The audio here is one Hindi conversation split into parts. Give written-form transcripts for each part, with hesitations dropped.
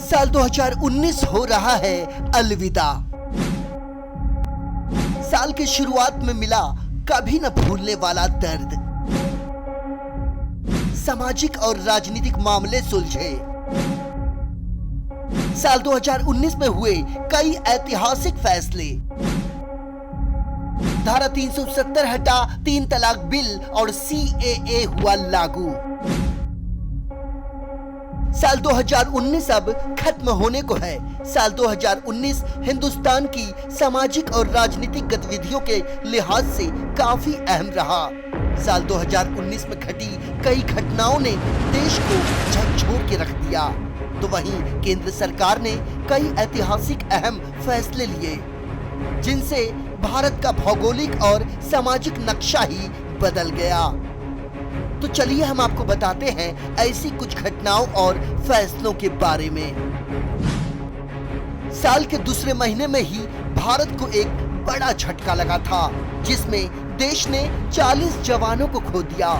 साल 2019 हो रहा है अलविदा। साल की शुरुआत में मिला कभी न भूलने वाला दर्द। सामाजिक और राजनीतिक मामले सुलझे। साल 2019 में हुए कई ऐतिहासिक फैसले। धारा 370 हटा, 3 तलाक बिल और CAA हुआ लागू। साल 2019 अब खत्म होने को है। साल 2019 हिंदुस्तान की सामाजिक और राजनीतिक गतिविधियों के लिहाज से काफी अहम रहा। साल 2019 में घटी कई घटनाओं ने देश को झकझोर के रख दिया, तो वहीं केंद्र सरकार ने कई ऐतिहासिक अहम फैसले लिए, जिनसे भारत का भौगोलिक और सामाजिक नक्शा ही बदल गया। तो चलिए हम आपको बताते हैं ऐसी कुछ घटनाओं और फैसलों के बारे में। साल के दूसरे महीने में ही भारत को एक बड़ा झटका लगा था, जिसमें देश ने 40 जवानों को खो दिया।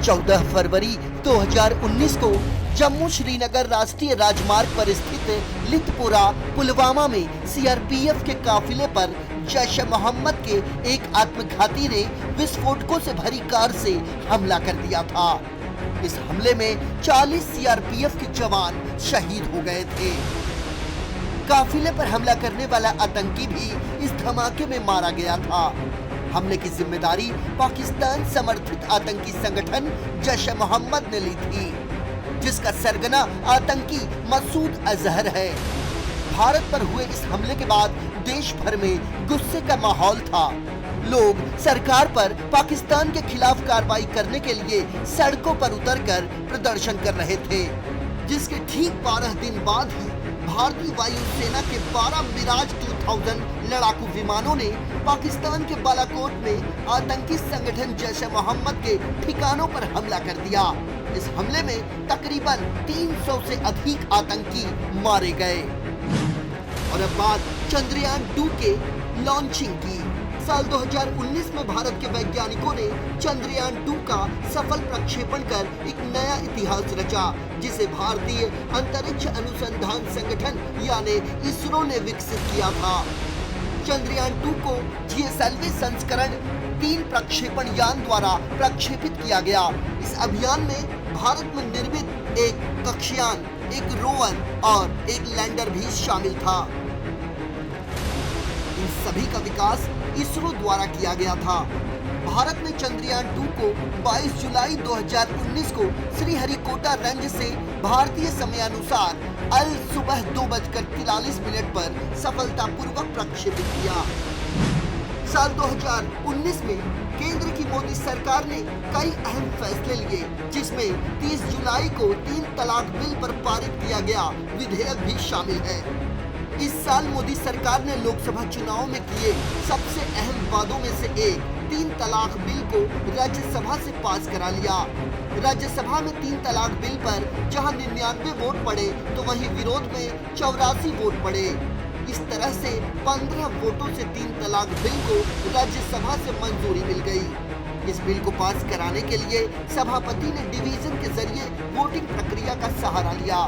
14 फरवरी 2019 को जम्मू श्रीनगर राष्ट्रीय राजमार्ग पर स्थित लितपुरा पुलवामा में CRPF के काफिले पर जैश-ए-मोहम्मद के एक आत्मघाती ने विस्फोटकों से भरी कार से हमला कर दिया था। इस हमले में 40 CRPF के जवान शहीद हो गए थे। काफिले पर हमला करने वाला आतंकी भी इस धमाके में मारा गया था। हमले की जिम्मेदारी पाकिस्तान समर्थित आतंकी संगठन जैश-ए-मोहम्मद ने ली थी, जिसका सरगना आतंकी मसूद अजहर है। भारत पर हुए इस हमले के बाद देश भर में गुस्से का माहौल था। लोग सरकार पर पाकिस्तान के खिलाफ कार्रवाई करने के लिए सड़कों पर उतरकर प्रदर्शन कर रहे थे, जिसके ठीक 12 दिन बाद ही भारतीय वायुसेना के 12 मिराज 2000 लड़ाकू विमानों ने पाकिस्तान के बालाकोट में आतंकी संगठन जैश-ए-मोहम्मद के ठिकानों पर हमला कर दिया। इस हमले में तकरीबन 300 से अधिक आतंकी मारे गए। और अब बात चंद्रयान 2 के लॉन्चिंग की। साल 2019 में भारत के वैज्ञानिकों ने चंद्रयान 2 का सफल प्रक्षेपण कर एक नया इतिहास रचा, जिसे भारतीय अंतरिक्ष अनुसंधान संगठन यानी इसरो ने विकसित किया था। चंद्रयान 2 को GSLV संस्करण 3 प्रक्षेपण यान द्वारा प्रक्षेपित किया गया। इस अभियान में भारत में निर्मित एक कक्षयान, एक रोवर और एक लैंडर भी शामिल था। इन सभी का विकास इसरो द्वारा किया गया था। भारत ने चंद्रयान 2 को 22 जुलाई 2019 को श्रीहरिकोटा रेंज से भारतीय समयानुसार अल सुबह 2:43 पर सफलतापूर्वक प्रक्षेपित किया। साल 2019 में केंद्र की मोदी सरकार ने कई अहम फैसले लिए, जिसमें 30 जुलाई को 3 तलाक बिल पर पारित किया गया विधेयक भी शामिल है। इस साल मोदी सरकार ने लोकसभा चुनाव में किए सबसे अहम वादों में से एक 3 तलाक बिल को राज्यसभा से पास करा लिया। राज्यसभा में 3 तलाक बिल पर जहां 99 वोट पड़े, तो वहीं विरोध में 84 वोट पड़े। इस तरह से 15 वोटों से 3 तलाक बिल को राज्यसभा से मंजूरी मिल गई। इस बिल को पास कराने के लिए सभापति ने डिवीजन के जरिए वोटिंग प्रक्रिया का सहारा लिया।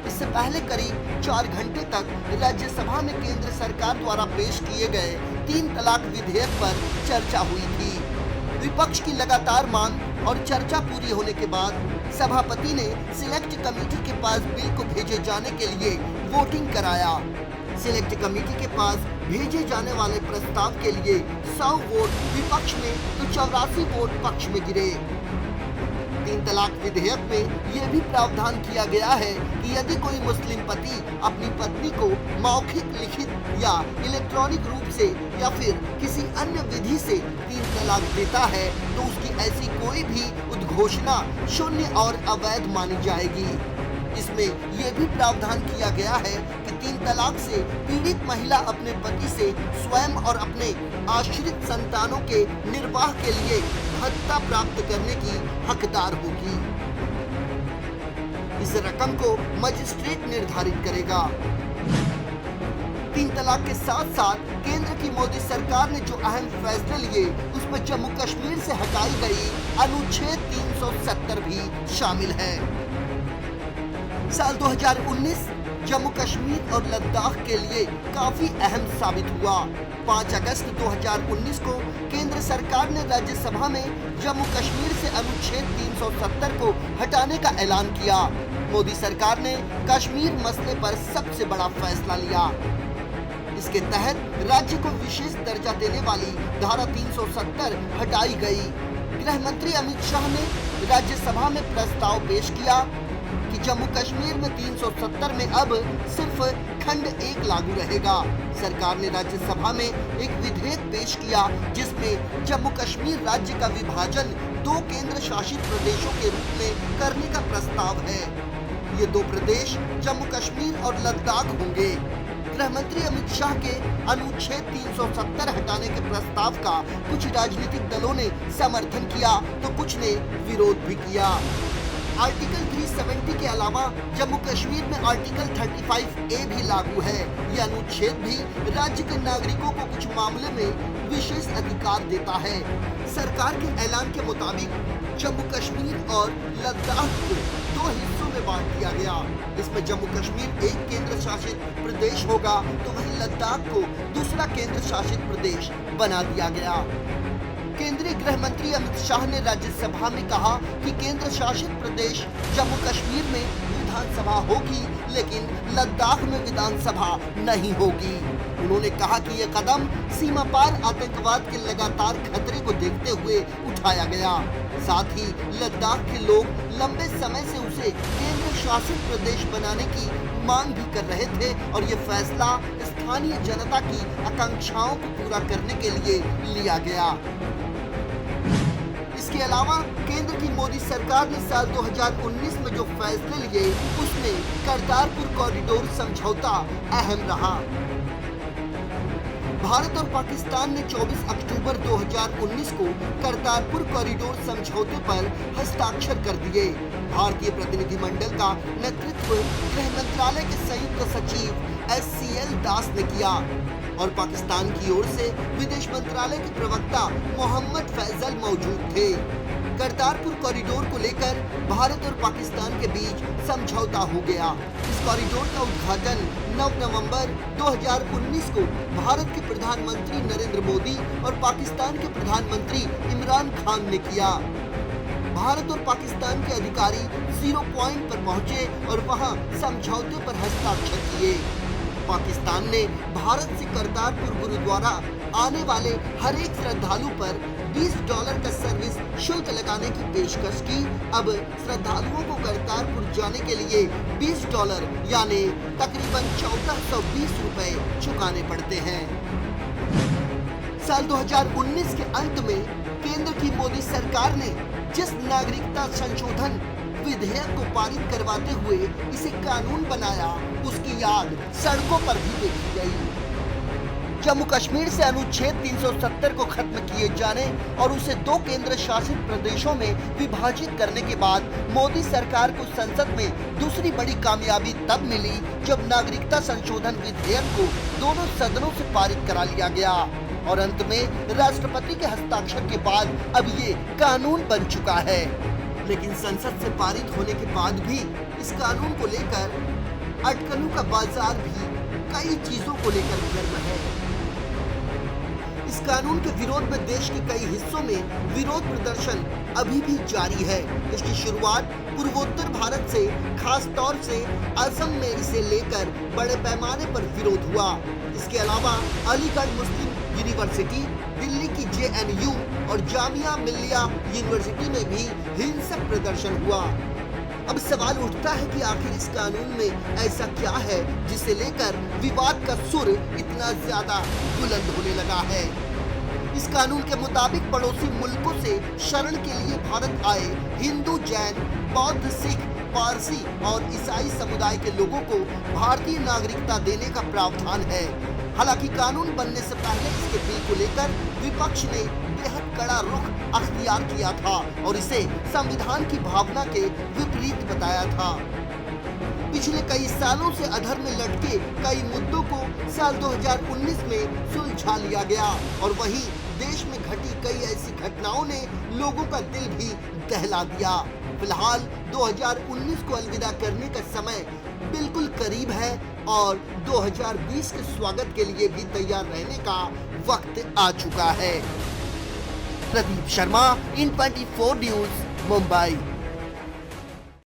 इससे पहले करीब 4 घंटे तक राज्यसभा में केंद्र सरकार द्वारा पेश किए गए 3 तलाक विधेयक पर चर्चा हुई थी। विपक्ष की लगातार मांग और चर्चा पूरी होने के बाद सभापति ने सिलेक्ट कमेटी के पास बिल को भेजे जाने के लिए वोटिंग कराया। सिलेक्ट कमेटी के पास भेजे जाने वाले प्रस्ताव के लिए 100 वोट विपक्ष में तो 84 वोट पक्ष में गिरे। 3 तलाक विधेयक में यह भी प्रावधान किया गया है कि यदि कोई मुस्लिम पति अपनी पत्नी को मौखिक, लिखित या इलेक्ट्रॉनिक रूप से या फिर किसी अन्य विधि से 3 तलाक देता है, तो उसकी ऐसी कोई भी उद्घोषणा शून्य और अवैध मानी जाएगी। इसमें यह भी प्रावधान किया गया है कि 3 तलाक से पीड़ित महिला अपने पति से स्वयं और अपने आश्रित संतानों के निर्वाह के लिए भत्ता प्राप्त करने की हकदार होगी। इस रकम को मजिस्ट्रेट निर्धारित करेगा। 3 तलाक के साथ साथ केंद्र की मोदी सरकार ने जो अहम फैसले लिए, उसमें जम्मू कश्मीर से हटाई गई अनुच्छेद 370 भी शामिल है। साल 2019 जम्मू कश्मीर और लद्दाख के लिए काफी अहम साबित हुआ। 5 अगस्त 2019 को केंद्र सरकार ने राज्यसभा में जम्मू कश्मीर से अनुच्छेद 370 को हटाने का ऐलान किया। मोदी सरकार ने कश्मीर मसले पर सबसे बड़ा फैसला लिया। इसके तहत राज्य को विशेष दर्जा देने वाली धारा 370 हटाई गई। गृह मंत्री अमित शाह ने राज्यसभा में प्रस्ताव पेश किया कि जम्मू कश्मीर में 370 में अब सिर्फ खंड 1 लागू रहेगा। सरकार ने राज्यसभा में एक विधेयक पेश किया जिसमें जम्मू कश्मीर राज्य का विभाजन 2 केंद्र शासित प्रदेशों के रूप में करने का प्रस्ताव है। ये 2 प्रदेश जम्मू कश्मीर और लद्दाख होंगे। गृह मंत्री अमित शाह के अनुच्छेद 370 हटाने के प्रस्ताव का कुछ राजनीतिक दलों ने समर्थन किया तो कुछ ने विरोध भी किया। आर्टिकल 370 के अलावा जम्मू कश्मीर में आर्टिकल 35A भी लागू है। यह अनुच्छेद भी राज्य के नागरिकों को कुछ मामले में विशेष अधिकार देता है। सरकार के ऐलान के मुताबिक जम्मू कश्मीर और लद्दाख को 2 हिस्सों में बांट दिया गया। इसमें जम्मू कश्मीर एक केंद्र शासित प्रदेश होगा तो वहीं लद्दाख को दूसरा केंद्र शासित प्रदेश बना दिया गया। केंद्रीय गृह मंत्री अमित शाह ने राज्यसभा में कहा कि केंद्र शासित प्रदेश जम्मू कश्मीर में विधानसभा होगी लेकिन लद्दाख में विधानसभा नहीं होगी। उन्होंने कहा कि यह कदम सीमा पार आतंकवाद के लगातार खतरे को देखते हुए उठाया गया। साथ ही लद्दाख के लोग लंबे समय से उसे केंद्र शासित प्रदेश बनाने की मांग भी कर रहे थे और ये फैसला स्थानीय जनता की आकांक्षाओं को पूरा करने के लिए लिया गया। इसके अलावा केंद्र की मोदी सरकार ने साल 2019 में जो फैसले लिए उसमें करतारपुर कॉरिडोर समझौता अहम रहा। भारत और पाकिस्तान ने 24 अक्टूबर 2019 को करतारपुर कॉरिडोर समझौते पर हस्ताक्षर कर दिए। भारतीय प्रतिनिधिमंडल का नेतृत्व गृह मंत्रालय के संयुक्त सचिव SCL दास ने किया और पाकिस्तान की ओर से विदेश मंत्रालय के प्रवक्ता मोहम्मद फैजल मौजूद थे। करतारपुर कॉरिडोर को लेकर भारत और पाकिस्तान के बीच समझौता हो गया। इस कॉरिडोर का उद्घाटन 9 नवंबर 2019 को भारत के प्रधानमंत्री नरेंद्र मोदी और पाकिस्तान के प्रधानमंत्री इमरान खान ने किया। भारत और पाकिस्तान के अधिकारी 0 पॉइंट पर पहुंचे और वहां समझौते पर हस्ताक्षर किए। पाकिस्तान ने भारत से करतारपुर गुरुद्वारा आने वाले हर एक श्रद्धालु पर $20 का सर्विस शुल्क लगाने की पेशकश की। अब श्रद्धालुओं को करतारपुर जाने के लिए $20 यानी तकरीबन 1420 रुपए चुकाने पड़ते हैं। साल 2019 के अंत में केंद्र की मोदी सरकार ने जिस नागरिकता संशोधन विधेयक को पारित करवाते हुए इसे कानून बनाया उसकी याद सड़कों पर भी देखी गई। जम्मू कश्मीर से अनुच्छेद 370 को खत्म किए जाने और उसे 2 केंद्र शासित प्रदेशों में विभाजित करने के बाद मोदी सरकार को संसद में दूसरी बड़ी कामयाबी तब मिली जब नागरिकता संशोधन विधेयक को दोनों सदनों से पारित करा लिया गया और अंत में राष्ट्रपति के हस्ताक्षर के बाद अब ये कानून बन चुका है। लेकिन संसद से पारित होने के बाद भी इस कानून को लेकर अटकलों का बाजार भी कई चीजों को लेकर गर्म है। इस कानून के विरोध में देश के कई हिस्सों में विरोध प्रदर्शन अभी भी जारी है। इसकी शुरुआत पूर्वोत्तर भारत से, खास तौर से असम में इसे लेकर बड़े पैमाने पर विरोध हुआ। इसके अलावा अलीगढ़ मुस्लिम यूनिवर्सिटी, दिल्ली की JNU और जामिया मिल्लिया यूनिवर्सिटी में भी हिंसक प्रदर्शन हुआ। अब सवाल उठता है कि आखिर इस कानून में ऐसा क्या है जिसे लेकर विवाद का सुर इतना ज्यादा बुलंद होने लगा है। इस कानून के मुताबिक पड़ोसी मुल्कों से शरण के लिए भारत आए हिंदू, जैन, बौद्ध, सिख, पारसी और ईसाई समुदाय के लोगों को भारतीय नागरिकता देने का प्रावधान है। हालांकि कानून बनने से पहले इसके बिल को लेकर विपक्ष ने बेहद कड़ा रुख अख्तियार किया था और इसे संविधान की भावना के विपरीत बताया था। पिछले कई सालों से अधर में लटके कई मुद्दों को साल 2019 में सुलझा लिया गया और वहीं देश में घटी कई ऐसी घटनाओं ने लोगों का दिल भी दहला दिया। फिलहाल 2019 को अलविदा करने का समय बिल्कुल करीब है और 2020 के स्वागत के लिए भी तैयार रहने का वक्त आ चुका है। प्रदीप शर्मा, इन 24 न्यूज, मुंबई।